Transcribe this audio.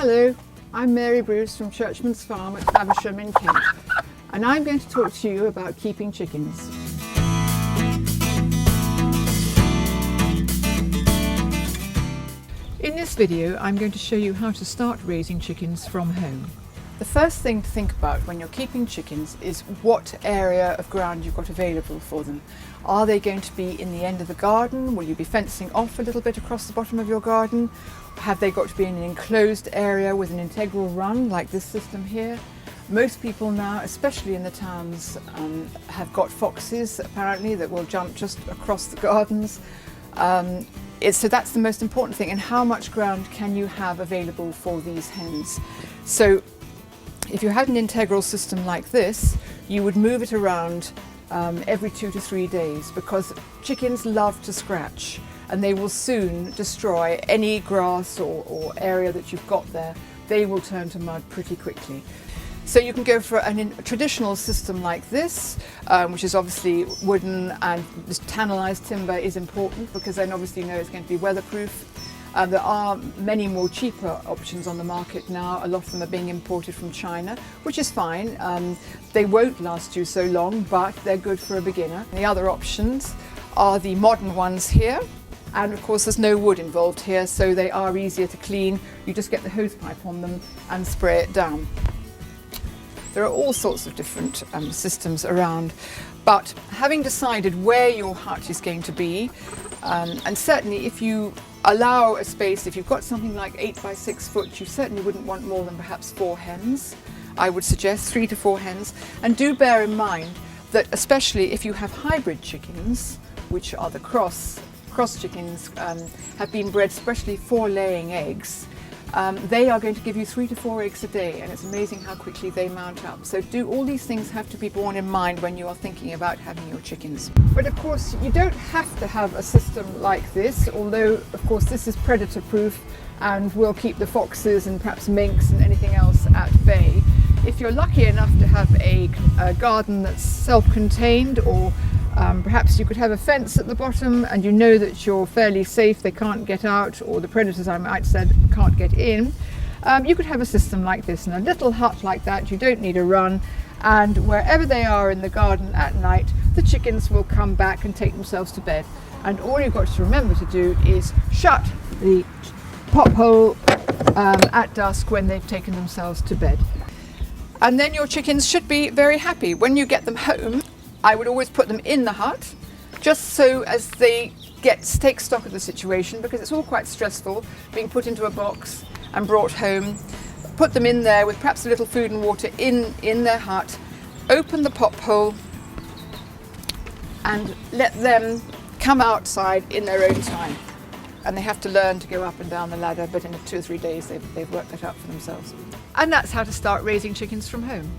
Hello, I'm Mary Bruce from Churchman's Farm at Faversham in Kent, and I'm going to talk to you about keeping chickens. In this video, I'm going to show you how to start raising chickens from home. The first thing to think about when you're keeping chickens is what area of ground you've got available for them. Are they going to be in the end of the garden? Will you be fencing off a little bit across the bottom of your garden? Have they got to be in an enclosed area with an integral run like this system here? Most people now, especially in the towns, have got foxes apparently that will jump just across the gardens. So that's the most important thing. And how much ground can you have available for these hens? So if you had an integral system like this, you would move it around every 2 to 3 days, because chickens love to scratch and they will soon destroy any grass or area that you've got there. They will turn to mud pretty quickly. So you can go for a traditional system like this, which is obviously wooden, and this tannalized timber is important because then obviously you know it's going to be weatherproof. There are many more cheaper options on the market now. A lot of them are being imported from China, which is fine. They won't last you so long, but they're good for a beginner. The other options are the modern ones here. And of course there's no wood involved here, so they are easier to clean. You just get the hose pipe on them and spray it down. There are all sorts of different systems around, but having decided where your hut is going to be, and certainly if you allow a space, if you've got something like 8 by 6 foot, you certainly wouldn't want more than perhaps 4 hens. I would suggest 3 to 4 hens. And do bear in mind that especially if you have hybrid chickens, which are the cross chickens, have been bred especially for laying eggs, they are going to give you 3 to 4 eggs a day, and it's amazing how quickly they mount up. So all these things have to be borne in mind when you are thinking about having your chickens. But of course you don't have to have a system like this, although of course this is predator proof and will keep the foxes and perhaps minks and anything else at bay. If you're lucky enough to have a garden that's self-contained, or perhaps you could have a fence at the bottom and you know that you're fairly safe, they can't get out, or the predators, I might say, can't get in, you could have a system like this. In a little hut like that, you don't need a run, and wherever they are in the garden at night, the chickens will come back and take themselves to bed. And all you've got to remember to do is shut the pop hole at dusk when they've taken themselves to bed. And then your chickens should be very happy. When you get them home, I would always put them in the hut, just so as they take stock of the situation, because it's all quite stressful being put into a box and brought home. Put them in there with perhaps a little food and water in their hut, open the pop hole and let them come outside in their own time. And they have to learn to go up and down the ladder, but in 2 or 3 days they've worked that out for themselves. And that's how to start raising chickens from home.